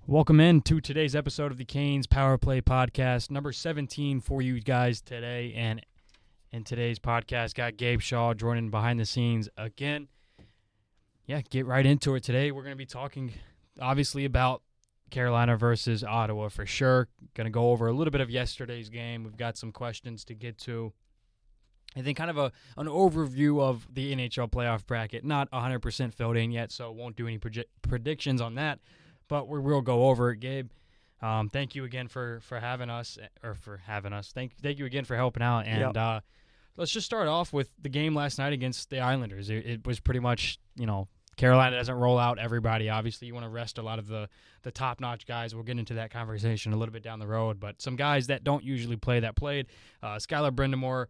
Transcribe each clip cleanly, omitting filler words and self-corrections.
Welcome in to today's episode of the Canes Power Play Podcast, number 17 for you guys today. And in today's podcast, got Gabe Shaw joining behind the scenes again. Yeah, get right into it today. We're going to be talking, obviously, about Carolina versus Ottawa for sure. Going to go over a little bit of yesterday's game. We've got some questions to get to. I think kind of an overview of the NHL playoff bracket. Not 100% filled in yet, so won't do any predictions on that. But we will go over it, Gabe. Thank you again for having us. Thank you again for helping out. And let's just start off with the game last night against the Islanders. It was pretty much, Carolina doesn't roll out everybody. Obviously, you want to rest a lot of the top-notch guys. We'll get into that conversation a little bit down the road. But some guys that don't usually play that played. Skylar Brind'Amour,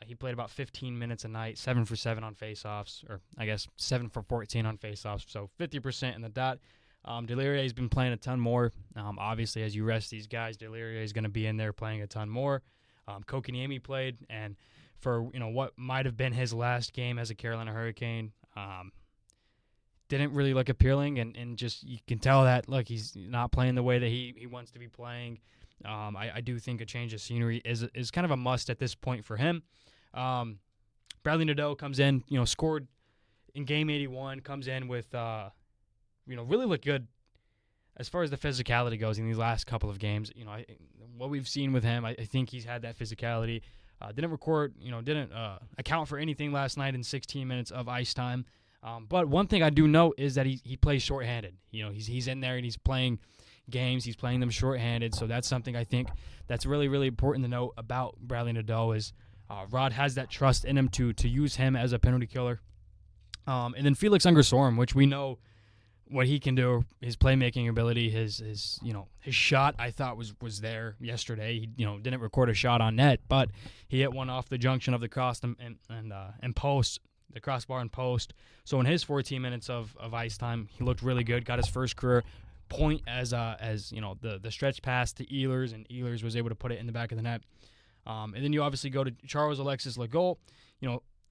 he played about 15 minutes a night, 7 for 7 on faceoffs, or I guess 7 for 14 on faceoffs, so 50% in the dot. Delirier's been playing a ton more. Obviously, as you rest these guys, Delirier is going to be in there playing a ton more. Kotkaniemi played, and for what might have been his last game as a Carolina Hurricane, didn't really look appealing, and just you can tell that look he's not playing the way that he wants to be playing. I do think a change of scenery is kind of a must at this point for him. Bradley Nadeau comes in, scored in game 81, comes in with. Really look good as far as the physicality goes in these last couple of games. What we've seen with him, I think he's had that physicality. Didn't account for anything last night in 16 minutes of ice time. But one thing I do know is that he plays shorthanded. He's in there and he's playing games. He's playing them shorthanded. So that's something I think that's really, really important to know about Bradley Nadeau is Rod has that trust in him to use him as a penalty killer. And then Felix Unger-Sorum, which we know what he can do, his playmaking ability, his shot, I thought was there yesterday. He didn't record a shot on net, but he hit one off the junction of the cross and post, the crossbar and post. So in his 14 minutes of ice time, he looked really good. Got his first career point as the stretch pass to Ehlers, and Ehlers was able to put it in the back of the net. And then you obviously go to Charles Alexis Legault.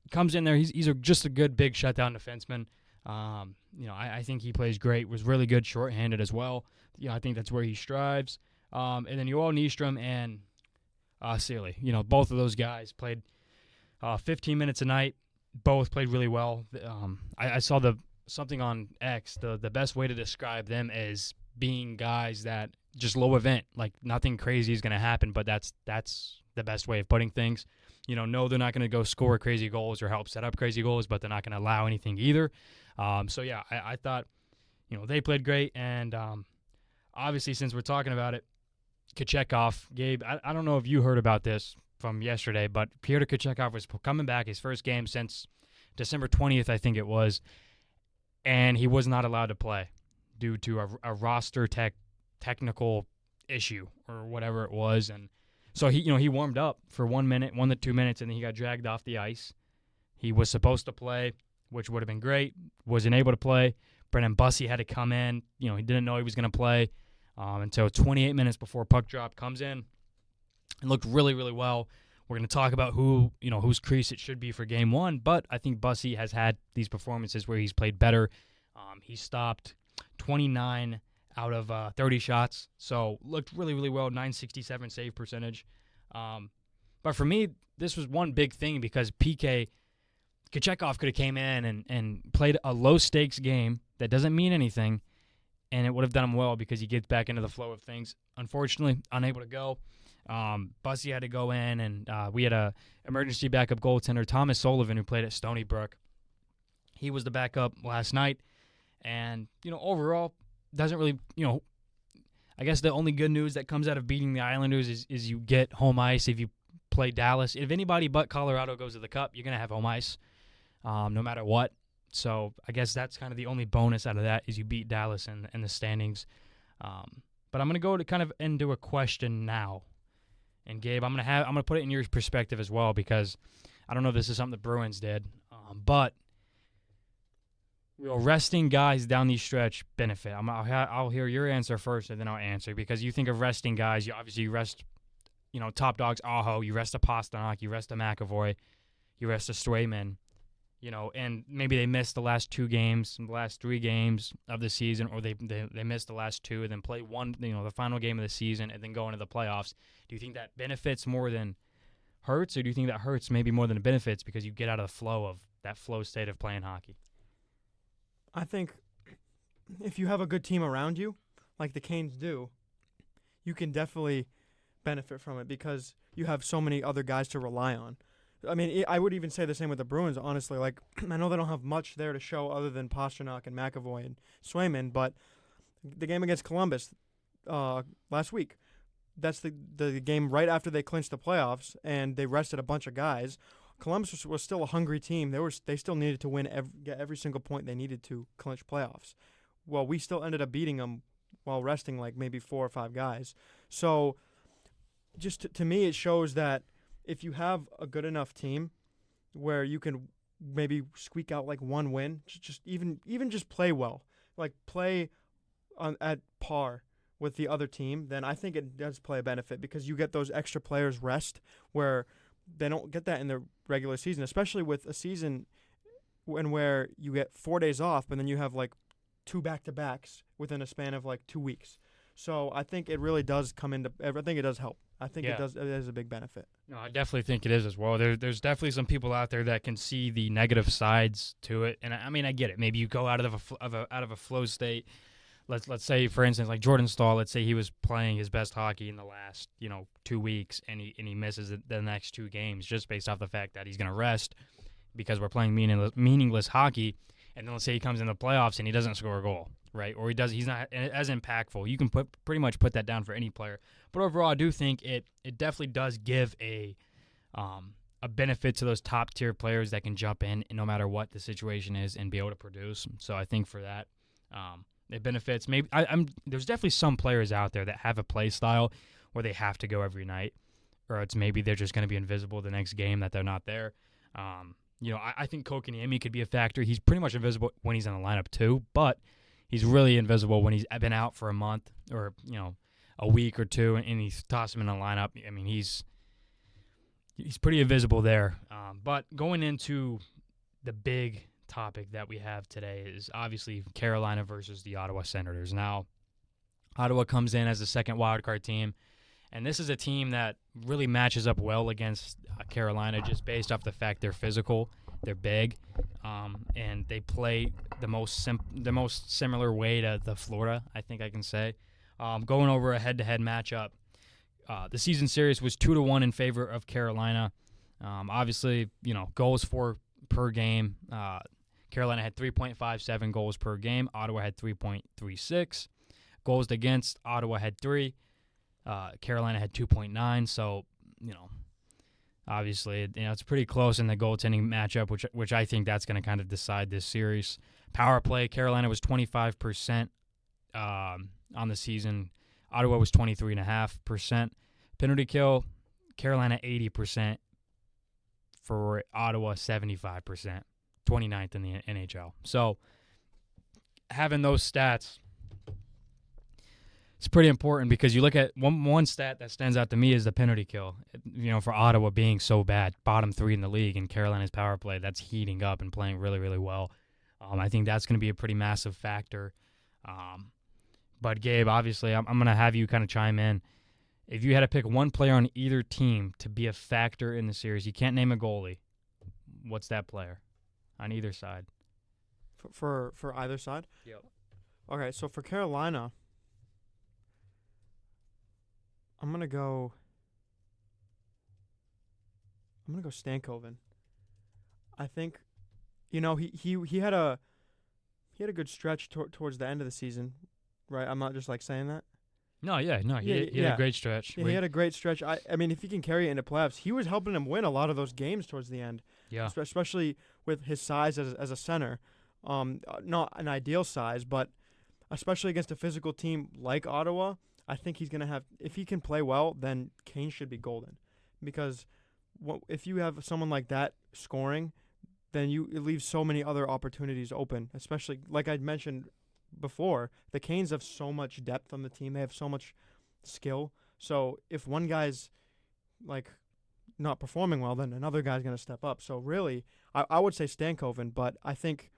Comes in there. He's just a good big shutdown defenseman. I think he plays great, was really good shorthanded as well. I think that's where he strives. And then Joel Nystrom and Sealy, both of those guys played 15 minutes a night. Both played really well. I saw something on X, the best way to describe them is being guys that just low event, like nothing crazy is going to happen, but that's the best way of putting things. No, they're not going to go score crazy goals or help set up crazy goals, but they're not going to allow anything either. I thought, they played great. And obviously, since we're talking about it, Kochetkov, Gabe, I don't know if you heard about this from yesterday, but Pyotr Kochetkov was coming back his first game since December 20th, I think it was, and he was not allowed to play due to a roster technical issue or whatever it was. And so he warmed up for 1 to 2 minutes, and then he got dragged off the ice. He was supposed to play, which would have been great. Wasn't able to play. Brendan Bussey had to come in. He didn't know he was going to play until 28 minutes before puck drop. Comes in and looked really, really well. We're going to talk about whose crease it should be for game one, but I think Bussey has had these performances where he's played better. He stopped 29 out of 30 shots, so looked really, really well, 967 save percentage. But for me, this was one big thing because Kochetkov could have came in and played a low-stakes game that doesn't mean anything, and it would have done him well because he gets back into the flow of things. Unfortunately, unable to go. Bussey had to go in, and we had a emergency backup goaltender, Thomas Sullivan, who played at Stony Brook. He was the backup last night, and, overall, doesn't really, I guess the only good news that comes out of beating the Islanders is you get home ice if you play Dallas. If anybody but Colorado goes to the Cup, you're going to have home ice no matter what. So I guess that's kind of the only bonus out of that is you beat Dallas in the standings. But I'm going to go to kind of into a question now. And Gabe, I'm going to put it in your perspective as well because I don't know if this is something the Bruins did, but resting guys down the stretch benefit. I'll hear your answer first, and then I'll answer because you think of resting guys. You rest, top dogs. Aho. You rest a Pasternak. You rest a McAvoy. You rest a Swayman. and maybe they missed the last 2 games, the last 3 games of the season, or they missed the last 2 and then play one, the final game of the season and then go into the playoffs. Do you think that benefits more than hurts, or do you think that hurts maybe more than it benefits because you get out of the flow of that flow state of playing hockey? I think if you have a good team around you, like the Canes do, you can definitely benefit from it because you have so many other guys to rely on. I mean, I would even say the same with the Bruins, honestly. Like, I know they don't have much there to show other than Pasternak and McAvoy and Swayman, but the game against Columbus last week, that's the game right after they clinched the playoffs, and they rested a bunch of guys. Columbus was still a hungry team. They still needed to win get every single point they needed to clinch playoffs. Well, we still ended up beating them while resting like maybe 4 or 5 guys. So just to me, it shows that if you have a good enough team where you can maybe squeak out like one win, just play well, like play at par with the other team, then I think it does play a benefit because you get those extra players rest where they don't get that in the regular season, especially with a season where you get 4 days off, but then you have like 2 back-to-backs within a span of like 2 weeks. So I think it really does come into. I think it does help. I think it does. It is a big benefit. No, I definitely think it is as well. There's definitely some people out there that can see the negative sides to it, and I mean I get it. Maybe you go out of a flow state. Let's say, for instance, like Jordan Staal. Let's say he was playing his best hockey in the last 2 weeks, and he misses the next 2 games just based off the fact that he's going to rest because we're playing meaningless hockey. And then let's say he comes in the playoffs and he doesn't score a goal, right? Or he's not as impactful. You can pretty much put that down for any player. But overall, I do think it definitely does give a benefit to those top tier players that can jump in no matter what the situation is and be able to produce. So I think for that, it benefits. Maybe there's definitely some players out there that have a play style where they have to go every night, or it's maybe they're just going to be invisible the next game that they're not there. I think Kotkaniemi could be a factor. He's pretty much invisible when he's in the lineup too, but he's really invisible when he's been out for a month or a week or 2, and he's tossed him in the lineup. I mean, he's pretty invisible there. But going into the big topic that we have today is obviously Carolina versus the Ottawa Senators. Now, Ottawa comes in as the second wildcard team, and this is a team that really matches up well against Carolina just based off the fact they're physical, they're big, and they play the most similar way to the Florida, I think I can say. Going over a head-to-head matchup, the season series was 2-1 in favor of Carolina. Obviously, goals for per game. Carolina had 3.57 goals per game. Ottawa had 3.36. Goals against, Ottawa had 3. Carolina had 2.9, so obviously it's pretty close in the goaltending matchup, which I think that's going to kind of decide this series. Power play, Carolina was 25% on the season. Ottawa was 23.5%. Penalty kill, Carolina 80%. For Ottawa 75%, 29th in the NHL. So having those stats, it's pretty important because you look at one stat that stands out to me is the penalty kill. For Ottawa being so bad, bottom 3 in the league, and Carolina's power play that's heating up and playing really, really well. I think that's going to be a pretty massive factor. But Gabe, obviously, I'm going to have you kind of chime in. If you had to pick one player on either team to be a factor in the series, you can't name a goalie. What's that player on either side? For either side? Yep. Okay, so for Carolina, I'm gonna go Stankoven. I think, he had a good stretch towards the end of the season, right? I'm not just saying that. No, he had a great stretch. Yeah, he had a great stretch. I mean, if he can carry it into playoffs, he was helping him win a lot of those games towards the end. Yeah, especially with his size as a center. Not an ideal size, but especially against a physical team like Ottawa, I think he's going to have, if he can play well, then Kane should be golden. Because if you have someone like that scoring, then it leaves so many other opportunities open, especially, like I mentioned before, the Canes have so much depth on the team. They have so much skill. So if one guy's, not performing well, then another guy's going to step up. So really, I would say Stankoven, but I think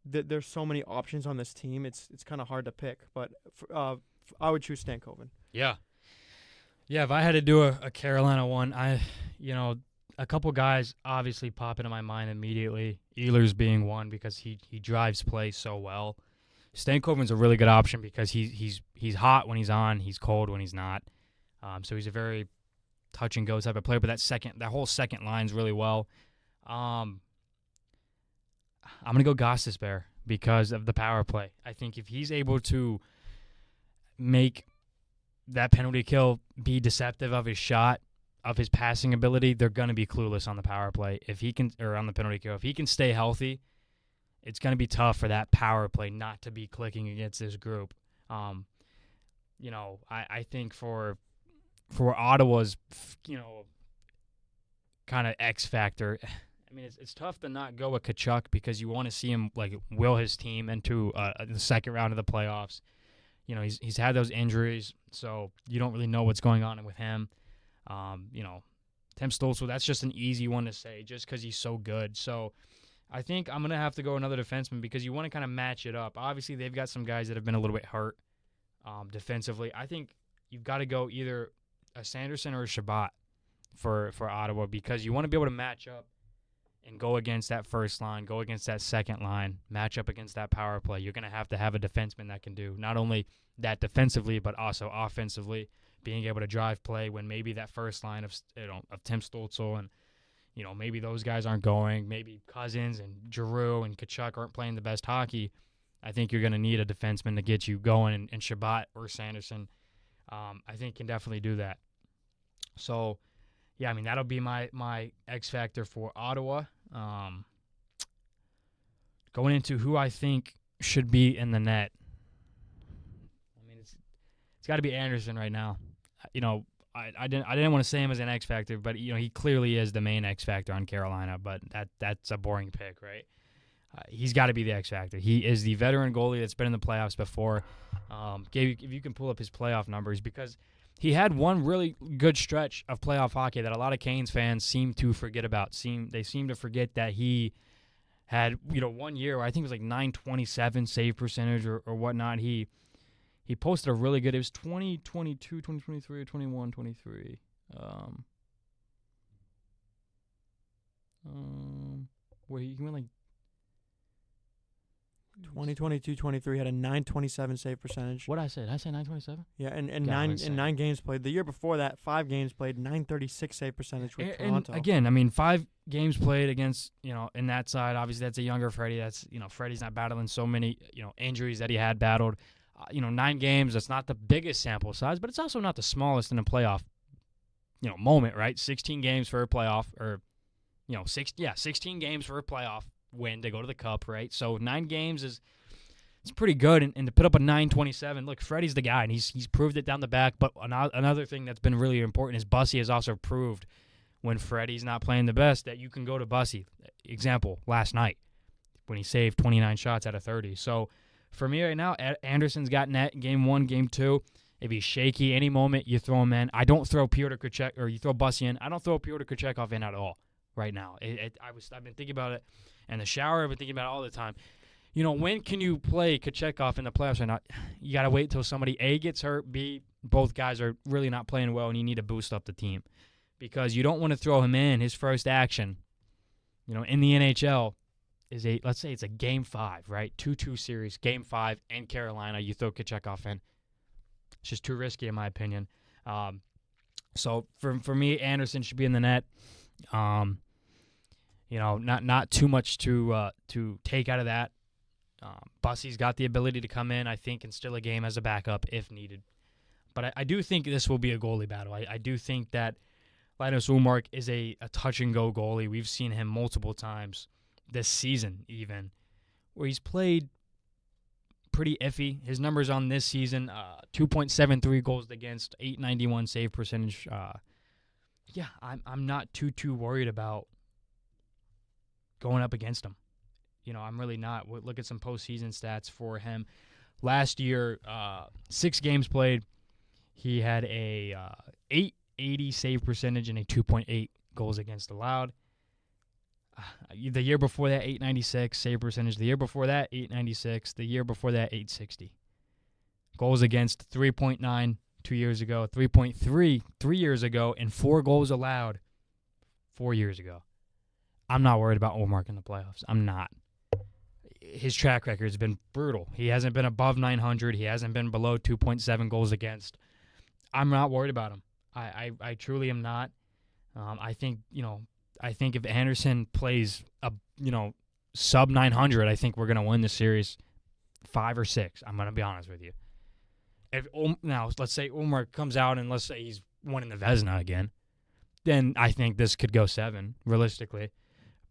that there's so many options on this team. It's kind of hard to pick, but I would choose Stankoven. Yeah. Yeah, if I had to do a Carolina one, a couple guys obviously pop into my mind immediately. Ehlers being one because he drives play so well. Stankoven's a really good option because he's hot when he's on, he's cold when he's not. So he's a very touch and go type of player. But that whole second line's really well. I'm gonna go Gostisbehere because of the power play. I think if he's able to make that penalty kill be deceptive of his shot, of his passing ability, they're going to be clueless on the power play. If he can, or on the penalty kill, if he can stay healthy, it's going to be tough for that power play not to be clicking against this group. I think for Ottawa's, kind of X factor, I mean, it's tough to not go with Tkachuk because you want to see him will his team into the second round of the playoffs. He's had those injuries, so you don't really know what's going on with him. Tim Stützle, that's just an easy one to say just because he's so good. So I think I'm going to have to go another defenseman because you want to kind of match it up. Obviously, they've got some guys that have been a little bit hurt defensively. I think you've got to go either a Sanderson or a Chabot for Ottawa because you want to be able to match up and go against that first line, go against that second line, match up against that power play. You're going to have a defenseman that can do not only that defensively but also offensively, being able to drive play when maybe that first line of Tim Stützle and maybe those guys aren't going, maybe Cousins and Giroux and Tkachuk aren't playing the best hockey. I think you're going to need a defenseman to get you going, and Chabot or Sanderson, I think can definitely do that. So, yeah, I mean that'll be my X factor for Ottawa. Going into who I think should be in the net. I mean it's got to be Anderson right now. I didn't want to say him as an X factor, but he clearly is the main X factor on Carolina. But that's a boring pick, right? He's got to be the X factor. He is the veteran goalie that's been in the playoffs before. If you can pull up his playoff numbers, because he had one really good stretch of playoff hockey that a lot of Canes fans seem to forget about. They seem to forget that he had 1 year where I think it was like 927 save percentage or whatnot. He posted a really good, it was 2022, 2023, or 21, 23. Where he went like 2022-23 had a 927 save percentage. What did I say? Did I say 927? Yeah, and nine games played. The year before that, 5 games played, 936 save percentage with Toronto. And again, I mean, 5 games played against, in that side, obviously that's a younger Freddie. That's, Freddie's not battling so many, injuries that he had battled. 9 games, that's not the biggest sample size, but it's also not the smallest in a playoff, moment, right? 16 games for a playoff, or, 16 games for a playoff win to go to the Cup, right? So 9 games it's pretty good, and to put up a 927, look, Freddie's the guy, and he's proved it down the back. But another thing that's been really important is Bussy has also proved when Freddie's not playing the best that you can go to Bussy. Example, last night when he saved 29 shots out of 30. So for me right now, Anderson's got net game 1, game 2. If he's shaky any moment, you throw him in. I don't throw Pyotr Kochetkov, or you throw Bussy in. I don't throw Pyotr Kochetkov in at all right now. I've been thinking about it in the shower. I've been thinking about it all the time. When can you play Kochetkov in the playoffs or not? You got to wait until somebody, A, gets hurt, B, both guys are really not playing well, and you need to boost up the team. Because you don't want to throw him in his first action, in the NHL, let's say it's a Game 5, right? 2-2 series, Game 5, in Carolina, you throw Kochetkov in. It's just too risky, in my opinion. So for me, Anderson should be in the net. Not too much to take out of that. Bussy's got the ability to come in, I think, and still a game as a backup if needed. But I do think this will be a goalie battle. I do think that Linus Ullmark is a touch-and-go goalie. We've seen him multiple times this season even, where he's played pretty iffy. His numbers on this season, 2.73 goals against, 891 save percentage. I'm not too worried about going up against him. I'm really not. Look at some postseason stats for him. Last year, 6 games played, he had a 880 save percentage and a 2.8 goals against allowed. The year before that, 896 save percentage. The year before that, 896. The year before that, 860. Goals against, 3.9 2 years ago, 3.3 3 years ago, and 4 goals allowed 4 years ago. I'm not worried about Ullmark in the playoffs. I'm not. His track record has been brutal. He hasn't been above 900. He hasn't been below 2.7 goals against. I'm not worried about him. I truly am not. I think if Anderson plays sub 900, I think we're gonna win the series 5 or 6. I'm gonna be honest with you. Now let's say Ullmark comes out and let's say he's winning the Vezina again, then I think this could go 7 realistically.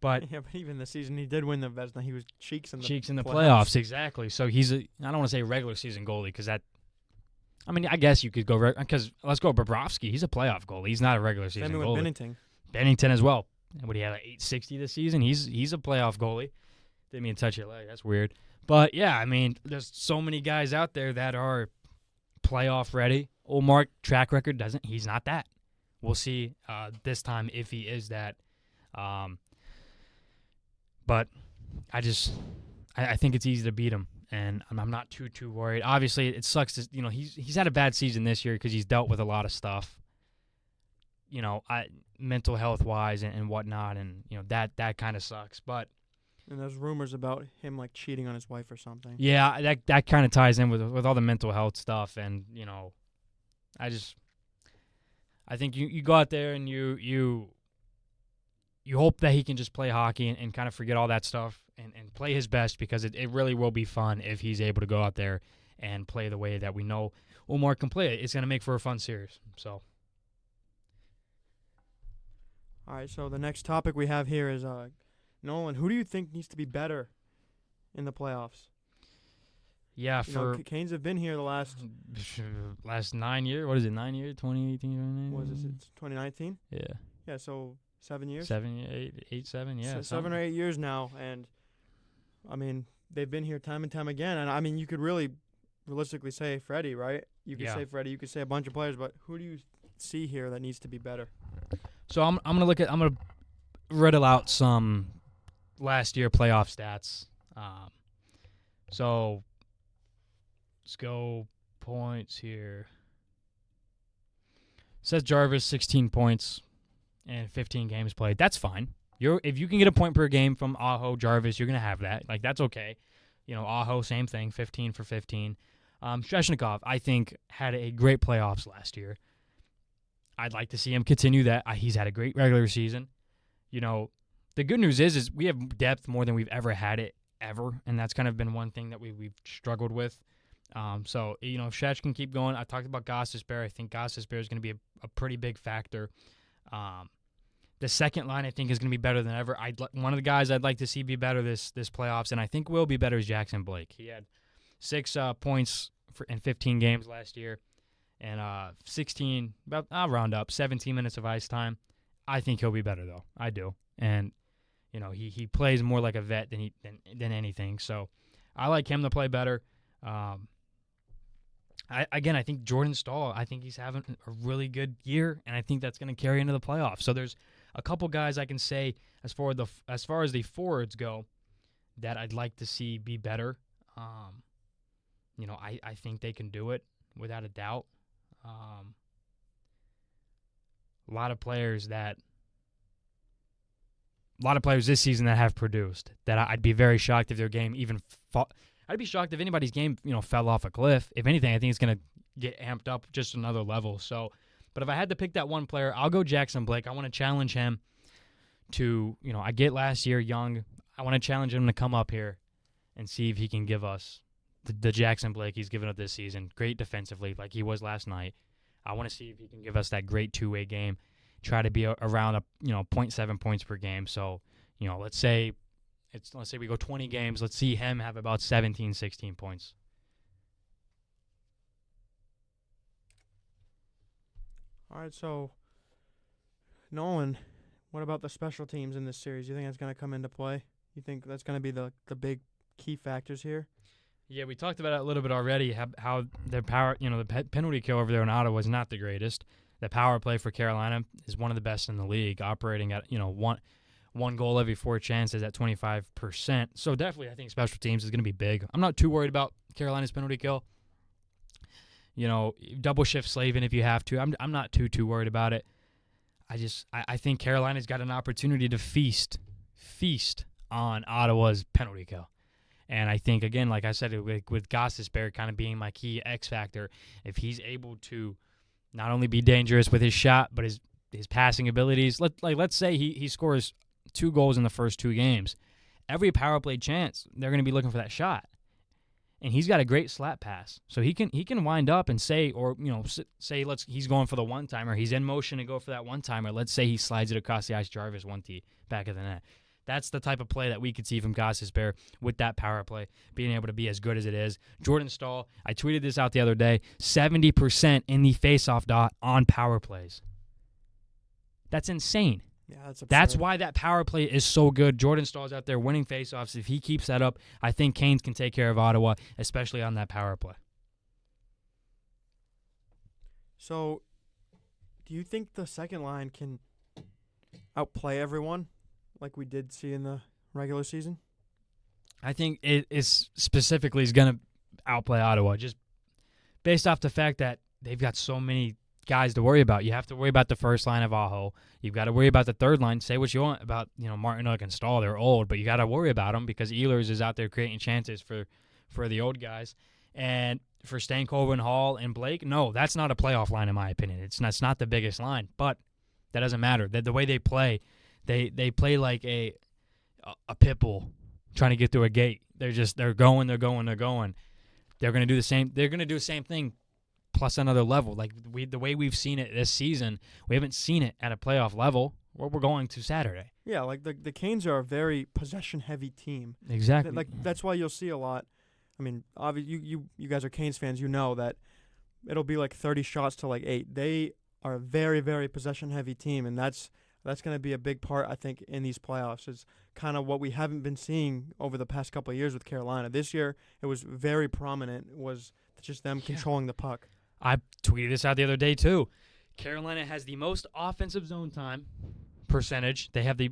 But yeah, but even the season he did win the Vezina, he was cheeks in the playoffs. Exactly. So he's I don't want to say regular season goalie because that. I mean, I guess you could go because let's go Bobrovsky. He's a playoff goalie. He's not a regular season goalie. Same with Binnington. Binnington as well. What he had like 860 this season. He's a playoff goalie. Didn't mean to touch your leg. That's weird. But yeah, I mean, there's so many guys out there that are playoff ready. Ullmark track record doesn't. He's not that. We'll see this time if he is that. But I think it's easy to beat him, and I'm not too worried. Obviously, it sucks to, he's had a bad season this year because he's dealt with a lot of stuff, mental health wise and whatnot, and that kind of sucks. But and there's rumors about him like cheating on his wife or something. Yeah, that kind of ties in with all the mental health stuff, and I think you go out there and you hope that he can just play hockey and kind of forget all that stuff and play his best because it really will be fun if he's able to go out there and play the way that we know Ullmark can play. It's going to make for a fun series. So, all right, so the next topic we have here is Nolan, who do you think needs to be better in the playoffs? Yeah, Canes have been here the last 9 years. What is it, 9 years? 2018? What is it? 2019? Yeah. Yeah, so 7 years? 7, 8, 7, yeah. So 7 or 8 years now, and, I mean, they've been here time and time again. And, I mean, you could really realistically say Freddie, right? You could say Freddie. You could say a bunch of players, but who do you see here that needs to be better? So I'm gonna riddle out some last year playoff stats. So let's go points here. Says Jarvis 16 points and 15 games played. That's fine. If you can get a point per game from Aho, Jarvis, you're gonna have that. Like that's okay. Aho, same thing, 15 for 15. Svechnikov, I think, had a great playoffs last year. I'd like to see him continue that. He's had a great regular season. The good news is we have depth more than we've ever had it, ever, and that's kind of been one thing that we've struggled with. So, if Shech can keep going, I talked about Gostisbehere. I think Gostisbehere is going to be a pretty big factor. The second line, I think, is going to be better than ever. One of the guys I'd like to see be better this playoffs, and I think will be better, is Jackson Blake. He had 6 points in 15 games last year, and 16, I'll round up, 17 minutes of ice time. I think he'll be better, though. I do. And, he plays more like a vet than anything. So I like him to play better. I think Jordan Staal, I think he's having a really good year, and I think that's going to carry into the playoffs. So there's a couple guys I can say as far as the forwards go that I'd like to see be better. I think they can do it without a doubt. A lot of players this season that have produced that I'd be very shocked if their game even I'd be shocked if anybody's game, fell off a cliff. If anything, I think it's going to get amped up just another level. So, but if I had to pick that one player, I'll go Jackson Blake. I want to challenge him to, I get last year young. I want to challenge him to come up here and see if he can give us the Jackson Blake he's given up this season. Great defensively, like he was last night. I want to see if he can give us that great two-way game. Try to be around 0.7 points per game. So, let's say we go 20 games. Let's see him have about 17, 16 points. All right, so Nolan, what about the special teams in this series? You think that's going to come into play? You think that's going to be the big key factors here? Yeah, we talked about it a little bit already. How their power, the penalty kill over there in Ottawa is not the greatest. The power play for Carolina is one of the best in the league, operating at 1 goal every 4 chances at 25%. So definitely I think special teams is going to be big. I'm not too worried about Carolina's penalty kill. You know, double shift Slavin if you have to. I'm not too worried about it. I think Carolina's got an opportunity to feast on Ottawa's penalty kill. And I think, again, like I said, with Gostisbehere kind of being my key X factor, if he's able to not only be dangerous with his shot, but his passing abilities. Let's say he scores 2 goals in the first 2 games. Every power play chance, they're going to be looking for that shot. And he's got a great slap pass. So he can wind up and say he's going for the one-timer. He's in motion to go for that one-timer. Let's say he slides it across the ice, Jarvis 1T, back of the net. That's the type of play that we could see from Gostisbehere with that power play, being able to be as good as it is. Jordan Staal, I tweeted this out the other day, 70% in the faceoff dot on power plays. That's insane. Yeah, that's absurd. That's why that power play is so good. Jordan Staal's out there winning faceoffs. If he keeps that up, I think Canes can take care of Ottawa, especially on that power play. So, do you think the second line can outplay everyone like we did see in the regular season? I think it is specifically is going to outplay Ottawa just based off the fact that they've got so many guys to worry about. You have to worry about the first line of Aho. You've got to worry about the third line. Say what you want about Martinook and Staal. They're old, but you got to worry about them because Ehlers is out there creating chances for the old guys. And for Stankoven, Hall, and Blake, no, that's not a playoff line in my opinion. It's not the biggest line, but that doesn't matter. The way they play, they play like a pit bull trying to get through a gate. They're going. They're going to do the same. They're going to do the same thing plus another level. Like the way we've seen it this season, we haven't seen it at a playoff level where we're going to Saturday. Yeah, like the Canes are a very possession-heavy team. Exactly. That's why you'll see a lot. I mean, obviously, you guys are Canes fans. You know that it'll be like 30 shots to like 8. They are a very, very possession-heavy team, and that's going to be a big part, I think, in these playoffs. Is kind of what we haven't been seeing over the past couple of years with Carolina. This year, it was very prominent. It was just them controlling the puck. I tweeted this out the other day, too. Carolina has the most offensive zone time percentage. They have the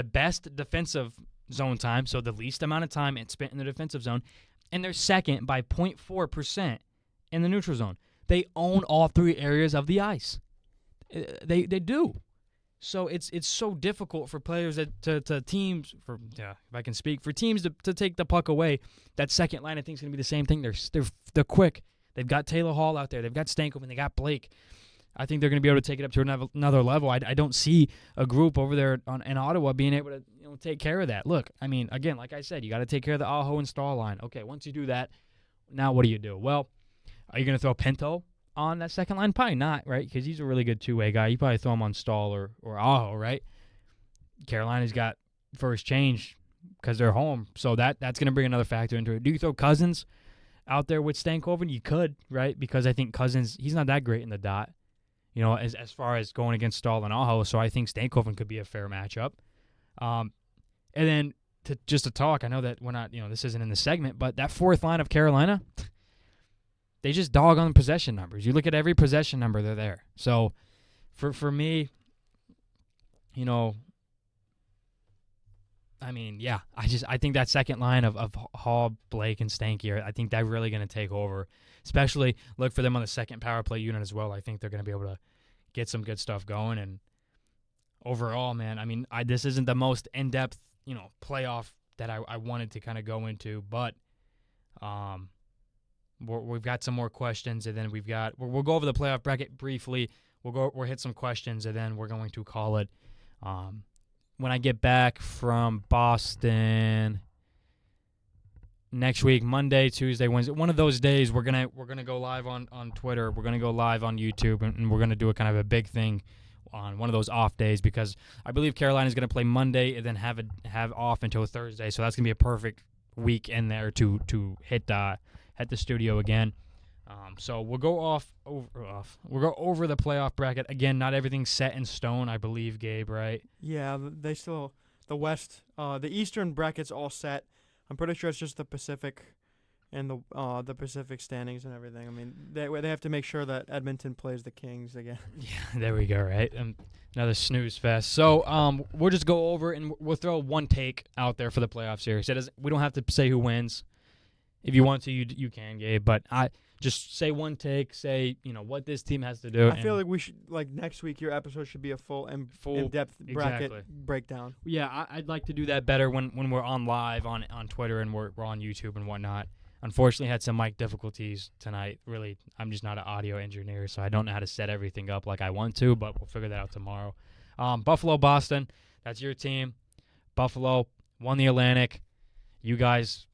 best defensive zone time, so the least amount of time it's spent in the defensive zone, and they're second by 0.4% in the neutral zone. They own all 3 areas of the ice. They do. So it's so difficult for players to teams if I can speak for teams to take the puck away. That second line I think is going to be the same thing. They're quick. They've got Taylor Hall out there. They've got Stankoven. They got Blake. I think they're going to be able to take it up to another level. I don't see a group over there in Ottawa being able to take care of that. Look, I mean, again, like I said, you got to take care of the Aho and Staal line. Okay, once you do that, now what do? Well, are you going to throw Pinto on that second line? Probably not, right? Because he's a really good two-way guy. You probably throw him on Staal or Aho, right? Carolina's got first change because they're home, so that's going to bring another factor into it. Do you throw Cousins out there with Stankoven? You could, right? Because I think Cousins, he's not that great in the dot, as far as going against Staal and Aho, so I think Stankoven could be a fair matchup. And then to talk, I know that we're not, this isn't in the segment, but that fourth line of Carolina, they just dog on possession numbers. You look at every possession number, they're there. So for me, I mean, yeah, I think that second line of Hall, Blake, and Stanky, I think they're really going to take over. Especially look for them on the second power play unit as well. I think they're going to be able to get some good stuff going. And overall, man, I mean, this isn't the most in-depth, playoff that I wanted to kind of go into, but we've got some more questions, and then we'll go over the playoff bracket briefly. We'll hit some questions, and then we're going to call it. When I get back from Boston next week, Monday, Tuesday, Wednesday, one of those days, we're gonna go live on Twitter. We're gonna go live on YouTube, and we're gonna do a kind of a big thing on one of those off days because I believe Carolina's gonna play Monday and then have off until Thursday. So that's gonna be a perfect week in there to hit the studio again. So we'll go We'll go over the playoff bracket again. Not everything's set in stone, I believe, Gabe. Right? Yeah, they still the West, the Eastern bracket's all set. I'm pretty sure it's just the Pacific and the Pacific standings and everything. I mean, they have to make sure that Edmonton plays the Kings again. Yeah, there we go, right? Another snooze fest. So we'll just go over and we'll throw one take out there for the playoff series. We don't have to say who wins. If you want to, you can, Gabe. But I just say one take. Say what this team has to do. I feel like we should next week. Your episode should be a full in-depth bracket breakdown. Yeah, I'd like to do that better when we're on live on Twitter and we're on YouTube and whatnot. Unfortunately, had some mic difficulties tonight. Really, I'm just not an audio engineer, so I don't know how to set everything up like I want to, but we'll figure that out tomorrow. Buffalo, Boston, that's your team. Buffalo won the Atlantic. You guys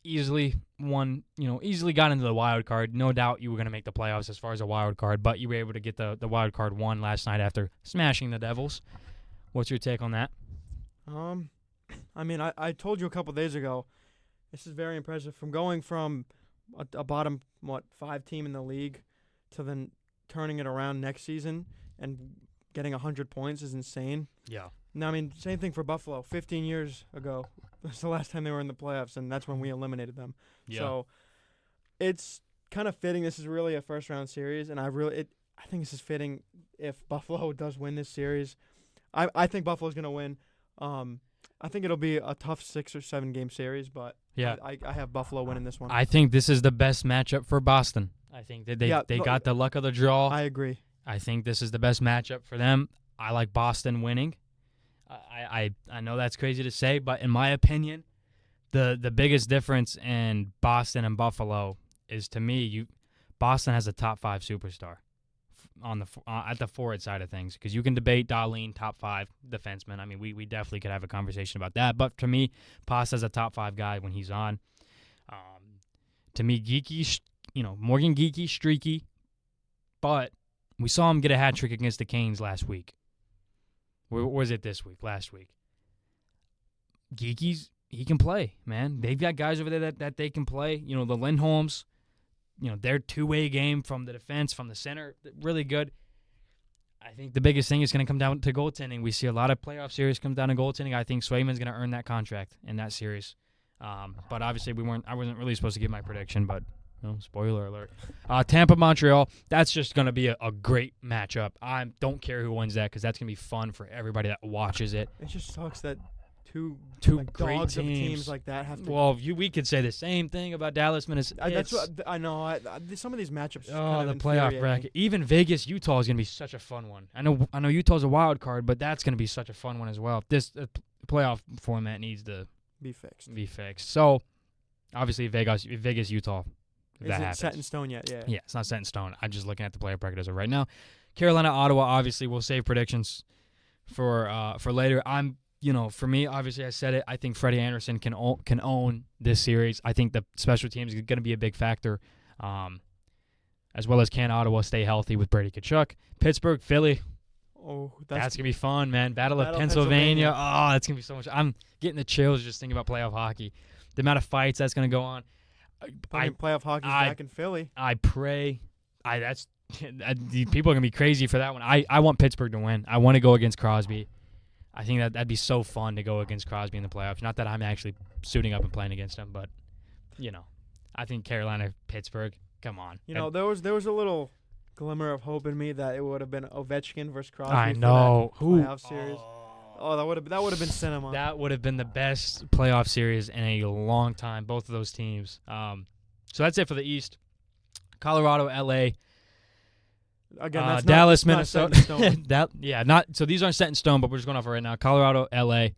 easily got into the wild card. No doubt you were going to make the playoffs as far as a wild card, but you were able to get the wild card one last night after smashing the Devils. What's your take on that? I mean, I told you a couple days ago, this is very impressive. From going from a bottom, 5 team in the league to then turning it around next season and getting 100 points is insane. Yeah. No, I mean, same thing for Buffalo. 15 years ago, that's the last time they were in the playoffs, and that's when we eliminated them. Yeah. So it's kind of fitting. This is really a first-round series, and I think this is fitting if Buffalo does win this series. I think Buffalo's going to win. I think it'll be a tough 6 or 7 game series, but yeah, I have Buffalo winning this one. I think this is the best matchup for Boston. I think that they got the luck of the draw. I agree. I think this is the best matchup for them. I like Boston winning. I know that's crazy to say, but in my opinion, the biggest difference in Boston and Buffalo is, to me, Boston has a top 5 superstar on at the forward side of things, because you can debate Dahlin, top 5 defenseman. I mean, we definitely could have a conversation about that. But to me, Pasta's a top 5 guy when he's on. To me, Geeky, Morgan Geeky, streaky, but we saw him get a hat trick against the Canes last week. Or was it this week? Last week. He can play, man. They've got guys over there that they can play. The Lindholms, their two-way game from the defense, from the center, really good. I think the biggest thing is going to come down to goaltending. We see a lot of playoff series come down to goaltending. I think Swayman's going to earn that contract in that series. But obviously I wasn't really supposed to give my prediction, but spoiler alert. Tampa, Montreal, that's just going to be a great matchup. I don't care who wins that, because that's going to be fun for everybody that watches it. It just sucks that two great dogs teams. of teams like that have to. Well, we could say the same thing about Dallas, Minnesota. That's what I know. Some of these matchups. Oh, the playoff bracket. Even Vegas, Utah is going to be such a fun one. I know Utah's a wild card, but that's going to be such a fun one as well. This playoff format needs to be fixed. So, obviously, Vegas, Utah. Is it set in stone yet? Yeah. Yeah, it's not set in stone. I'm just looking at the playoff bracket as of right now. Carolina, Ottawa. Obviously, we'll save predictions for later. For me, obviously, I said it. I think Freddie Anderson can own this series. I think the special teams is going to be a big factor, as well as can Ottawa stay healthy with Brady Tkachuk. Pittsburgh, Philly. Oh, that's going to be fun, man. Battle of Pennsylvania. Oh, that's going to be so much. I'm getting the chills just thinking about playoff hockey. The amount of fights that's going to go on. Playoff hockey's back in Philly. I pray. People are going to be crazy for that one. I want Pittsburgh to win. I want to go against Crosby. I think that'd be so fun to go against Crosby in the playoffs. Not that I'm actually suiting up and playing against him, but I think Carolina, Pittsburgh. Come on. There was a little glimmer of hope in me that it would have been Ovechkin versus Crosby. I know. For that playoff series. Oh, that would have been cinema. That would have been the best playoff series in a long time. Both of those teams. So that's it for the East. Colorado, LA. Again, that's Dallas, not Minnesota. Set in stone. So these aren't set in stone, but we're just going off it right now. Colorado, LA.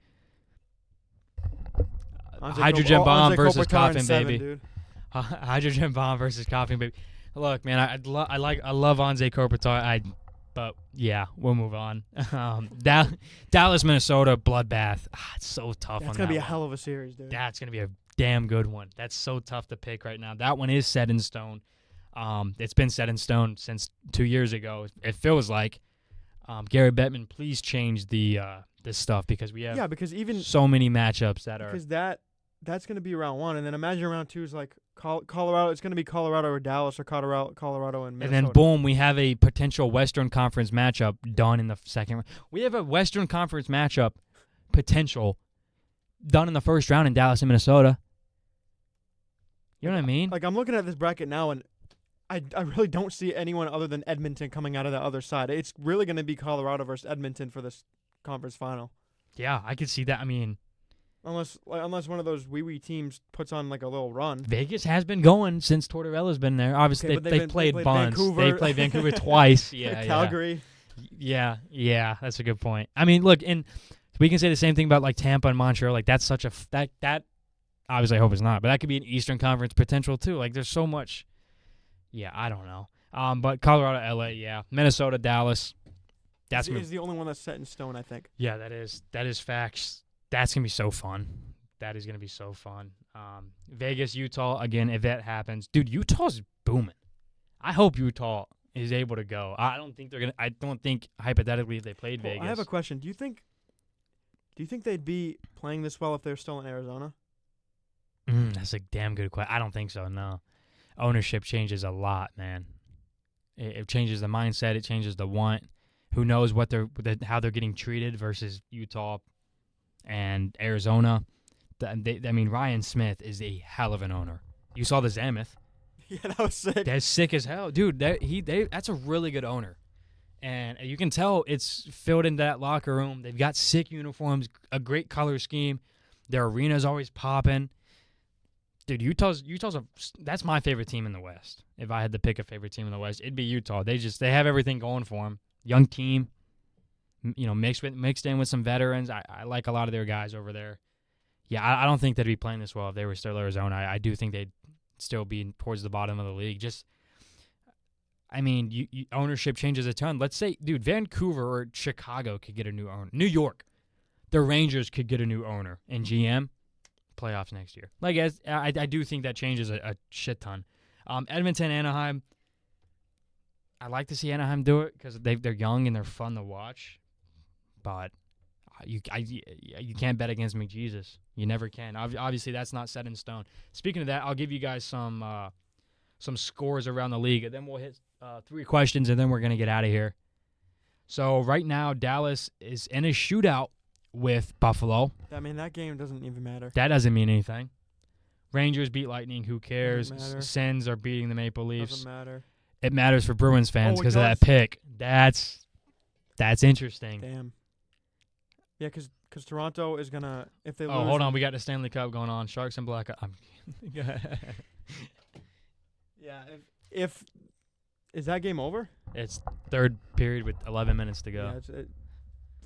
Hydrogen bomb versus coffin baby. Dude. Hydrogen bomb versus coffin baby. Look, man, I love Anze Kopitar. But yeah, we'll move on. Dallas, Minnesota, bloodbath. It's so tough. That's gonna be a hell of a series, dude. That's gonna be a damn good one. That's so tough to pick right now. That one is set in stone. It's been set in stone since 2 years ago. It feels like. Gary Bettman, please change this stuff, because we have because even so many matchups that are, because that's going to be round 1, and then imagine round 2 is like Colorado. It's going to be Colorado or Dallas or Colorado and Minnesota. And then boom, we have a potential Western Conference matchup done in the second round. We have a Western Conference matchup potential done in the first round in Dallas and Minnesota. You know what I mean? Like, I'm looking at this bracket now, and I really don't see anyone other than Edmonton coming out of the other side. It's really going to be Colorado versus Edmonton for this conference final. Yeah, I could see that. I mean, Unless one of those wee teams puts on like a little run. Vegas has been going since Tortorella's been there. Obviously, Okay, but they've played Bunts. Vancouver. They played Vancouver twice. Yeah, Calgary. Yeah, that's a good point. I mean, look, and we can say the same thing about like Tampa and Montreal. Like that's such a that obviously I hope it's not, but that could be an Eastern Conference potential too. Like there's so much. Yeah, I don't know. But Colorado, LA, yeah, Minnesota, Dallas. That's is the only one that's set in stone, I think. Yeah, that is facts. That's gonna be so fun. That is gonna be so fun. Vegas, Utah again. If that happens, dude, Utah's booming. I hope Utah is able to go. I don't think they're gonna. I don't think hypothetically if they played Vegas. I have a question. Do you think they'd be playing this well if they're still in Arizona? That's a damn good question. I don't think so. No, ownership changes a lot, man. It changes the mindset. It changes the want. Who knows how they're getting treated versus Utah and Arizona. I mean, Ryan Smith is a hell of an owner. You saw the Zamith. Yeah, that was sick. That's sick as hell, dude. That's a really good owner, and you can tell it's filled into that locker room. They've got sick uniforms, a great color scheme. Their arena's always popping. Dude, that's my favorite team in the West. If I had to pick a favorite team in the West, it'd be Utah. They have everything going for them. Young team, mixed in with some veterans. I like a lot of their guys over there. Yeah, I don't think they'd be playing this well if they were still Arizona. I do think they'd still be towards the bottom of the league. Ownership changes a ton. Let's say, dude, Vancouver or Chicago could get a new owner. New York, the Rangers could get a new owner and GM. Playoffs next year. I do think that changes a shit ton. Edmonton, Anaheim. I like to see Anaheim do it because they're young and they're fun to watch. But you can't bet against McJesus. You never can. Obviously, that's not set in stone. Speaking of that, I'll give you guys some scores around the league, and then we'll hit 3 questions, and then we're gonna get out of here. So right now, Dallas is in a shootout with Buffalo. I mean, that game doesn't even matter. That doesn't mean anything. Rangers beat Lightning. Who cares? Doesn't matter. Sens are beating the Maple Leafs. Doesn't matter. It matters for Bruins fans it because of that does. pick. That's interesting. Damn. Yeah, because Toronto is gonna if they lose. Oh, hold on. We got the Stanley Cup going on. Sharks and Black. Yeah. If is that game over? It's third period with 11 minutes to go. Yeah.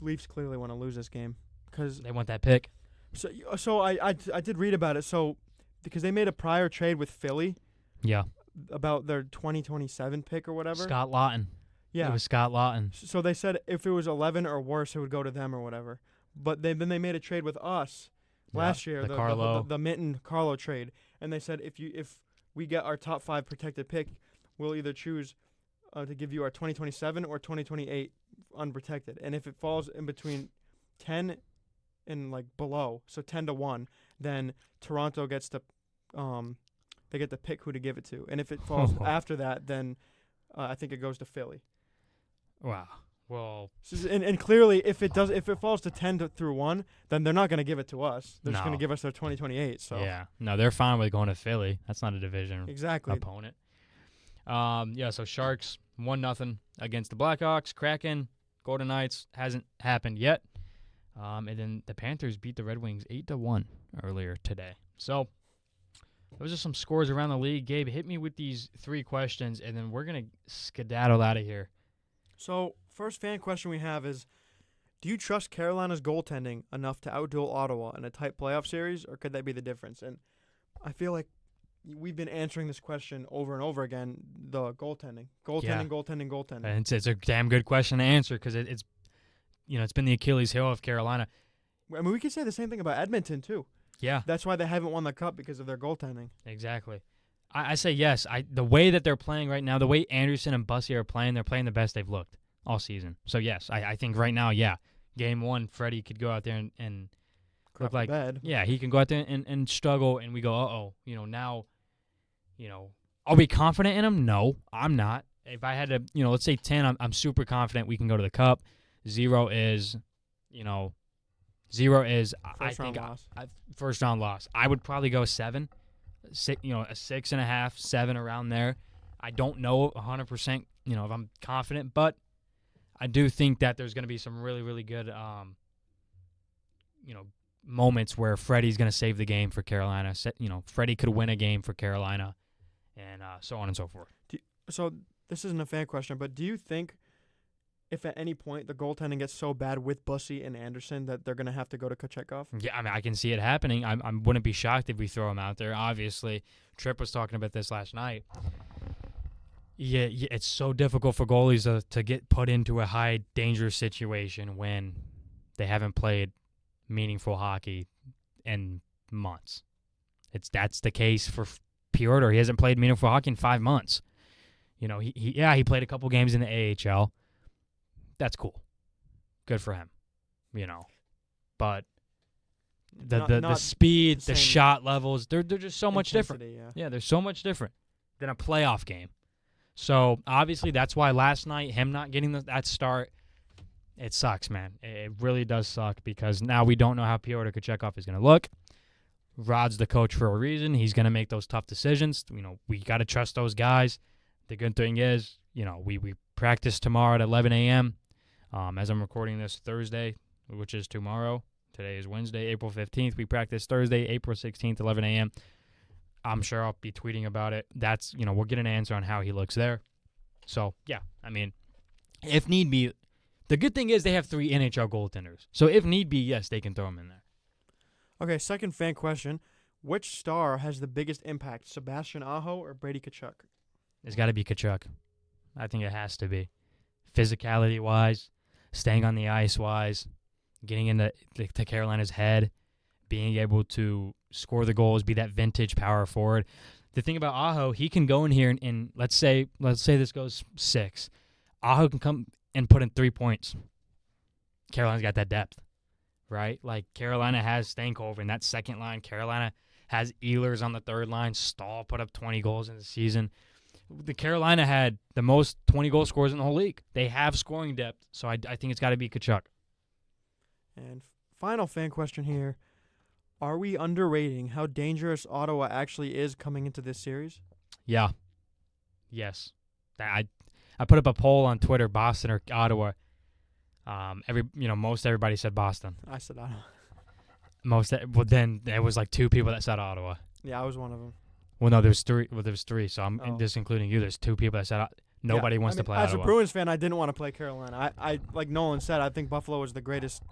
Leafs clearly want to lose this game because They want that pick. So I did read about it. So because they made a prior trade with Philly Yeah. about their 2027 pick or whatever. Scott Lawton. Yeah. It was Scott Lawton. So they said if it was 11 or worse, it would go to them or whatever. But then they made a trade with us last year, the Carlo. the Minton Carlo trade, and they said if we get our top 5 protected pick, we'll either choose to give you our 2027 or 2028 unprotected, and if it falls in between 10 and like below, so 10 to 1, then Toronto gets to they get to pick who to give it to, and if it falls after that, then I think it goes to Philly. Wow. Well, And clearly, if it falls to 10 through 1, then they're not going to give it to us. They're just going No. to give us their 2028. So yeah. No, they're fine with going to Philly. That's not a division exactly. opponent. So Sharks 1-0 against the Blackhawks. Kraken, Golden Knights hasn't happened yet. And then the Panthers beat the Red Wings 8-1 earlier today. So those are some scores around the league. Gabe, hit me with these 3 questions, and then we're gonna skedaddle out of here. So first fan question we have is, do you trust Carolina's goaltending enough to outduel Ottawa in a tight playoff series, or could that be the difference? And I feel like we've been answering this question over and over again, the goaltending. And it's a damn good question to answer because it's been the Achilles heel of Carolina. I mean, we could say the same thing about Edmonton, too. Yeah. That's why they haven't won the Cup, because of their goaltending. Exactly. I say yes. The way that they're playing right now, the way Anderson and Bussy are playing, they're playing the best they've looked all season. So, yes, I think right now, yeah, Game 1, Freddie could go out there and look like, bad. Yeah, he can go out there and struggle, and we go, uh-oh, now, are we confident in him? No, I'm not. If I had to, let's say 10, I'm super confident we can go to the Cup. 0 is, I think loss. first round loss. I would probably go 7. a 6.5, 7 around there. I don't know 100%, if I'm confident, but I do think that there's going to be some really, really good, moments where Freddie's going to save the game for Carolina. Freddie could win a game for Carolina, and so on and so forth. So this isn't a fan question, but do you think if at any point the goaltending gets so bad with Bussy and Anderson that they're going to have to go to Kochetkov? Yeah, I mean, I can see it happening. I wouldn't be shocked if we throw him out there. Obviously, Tripp was talking about this last night. Yeah, it's so difficult for goalies to get put into a high dangerous situation when they haven't played meaningful hockey in months. That's the case for Piotr. He hasn't played meaningful hockey in 5 months. He played a couple games in the AHL. That's cool. Good for him. But the speed, the shot levels, they're just so much different. Yeah, they're so much different than a playoff game. So, obviously, that's why last night, him not getting that start, it sucks, man. It really does suck because now we don't know how Piotr Kochetkov is going to look. Rod's the coach for a reason. He's going to make those tough decisions. We got to trust those guys. The good thing is, we practice tomorrow at 11 a.m. As I'm recording this Thursday, which is tomorrow. Today is Wednesday, April 15th. We practice Thursday, April 16th, 11 a.m. I'm sure I'll be tweeting about it. That's, we'll get an answer on how he looks there. So, yeah, I mean, if need be, the good thing is they have 3 NHL goaltenders. So, if need be, yes, they can throw him in there. Okay, second fan question. Which star has the biggest impact, Sebastian Aho or Brady Tkachuk? It's got to be Tkachuk. I think it has to be. Physicality-wise, staying on the ice-wise, getting into to Carolina's head, being able to score the goals, be that vintage power forward. The thing about Aho, he can go in here and let's say this goes 6. Aho can come and put in 3 points. Carolina's got that depth, right? Like Carolina has Stankoven in that second line. Carolina has Ehlers on the third line. Stahl put up 20 goals in the season. The Carolina had the most 20-goal scorers in the whole league. They have scoring depth, so I think it's got to be Tkachuk. And final fan question here. Are we underrating how dangerous Ottawa actually is coming into this series? Yeah. Yes. I put up a poll on Twitter, Boston or Ottawa. Most everybody said Boston. I said Ottawa. Then there was like 2 people that said Ottawa. Yeah, I was one of them. Well, no, there was 3. Well, there was 3, so I'm just including you. There's 2 people that said nobody wants to play as Ottawa. As a Bruins fan, I didn't want to play Carolina. I like Nolan said, I think Buffalo was the greatest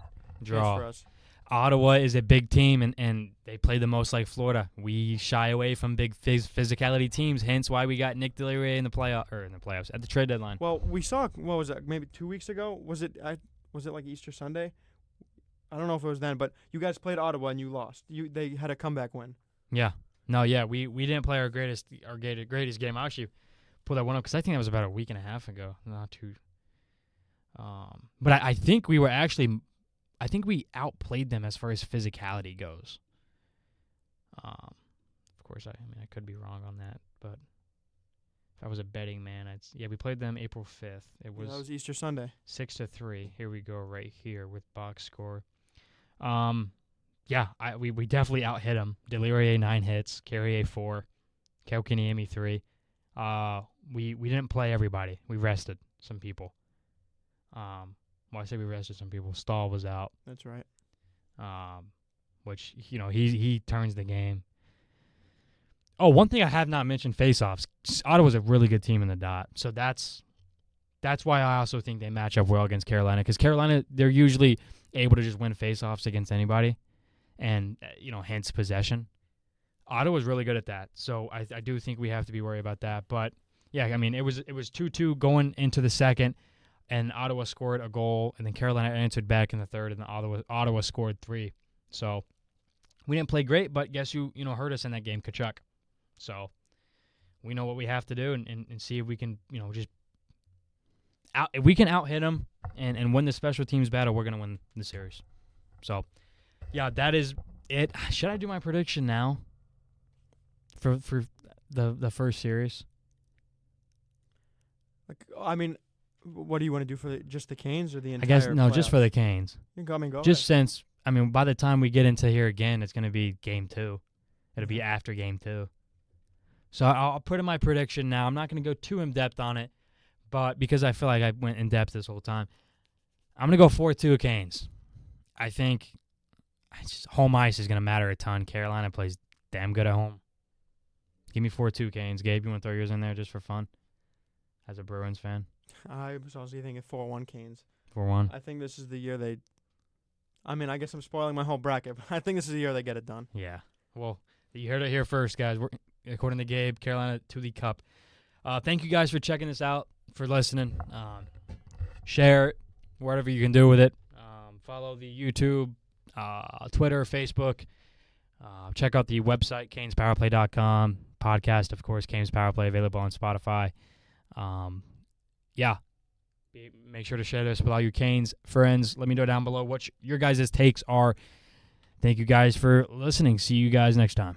draw for us. Ottawa is a big team, and they play the most like Florida. We shy away from big physicality teams, hence why we got Nick Delirier in the playoffs at the trade deadline. Well, we saw, what was it, maybe 2 weeks ago? Was it like Easter Sunday? I don't know if it was then, but you guys played Ottawa and you lost. They had a comeback win. Yeah. No, yeah, we didn't play our greatest game. I actually pulled that one up because I think that was about a week and a half ago. Not too. But I think we were actually. I think we outplayed them as far as physicality goes. Of course, I could be wrong on that, but if I was a betting man, we played them April 5th. That was Easter Sunday. 6-3. Here we go, right here with box score. We definitely out-hit them. Delirier 9 hits, Carrier 4, Kotkaniemi 3. We didn't play everybody. We rested some people. I say we rested some people. Stahl was out. That's right. Which, he turns the game. Oh, one thing I have not mentioned, faceoffs. Ottawa's a really good team in the dot. So that's why I also think they match up well against Carolina. Because Carolina, they're usually able to just win faceoffs against anybody. And, hence possession. Ottawa's really good at that. So I do think we have to be worried about that. But, yeah, it was 2-2 going into the second. And Ottawa scored a goal, and then Carolina answered back in the third, and then Ottawa scored 3. So we didn't play great, but guess who hurt us in that game? Tkachuk. So we know what we have to do and see if we can if we can out-hit them and win the special teams battle, we're gonna win the series. So yeah, that is it. Should I do my prediction now for the first series? What do you want to do for just the Canes or the entire I guess no, playoffs? Just for the Canes. You can go just ahead. Since by the time we get into here again, it's going to be game 2. It'll be after game 2. So I'll put in my prediction now. I'm not going to go too in-depth on it, but because I feel like I went in-depth this whole time, I'm going to go 4-2 Canes. I think home ice is going to matter a ton. Carolina plays damn good at home. Give me 4-2 Canes. Gabe, you want to throw yours in there just for fun as a Bruins fan? I was also thinking 4-1 Canes. 4-1. I think this is the year they. I mean, I guess I'm spoiling my whole bracket, but I think this is the year they get it done. Yeah. Well, you heard it here first, guys. According to Gabe, Carolina to the Cup. Thank you guys for checking this out, for listening. Share it, whatever you can do with it. Follow the YouTube, Twitter, Facebook. Check out the website, canespowerplay.com. Podcast, of course, Canes Powerplay, available on Spotify. Make sure to share this with all your Canes friends. Let me know down below what your guys' takes are. Thank you guys for listening. See you guys next time.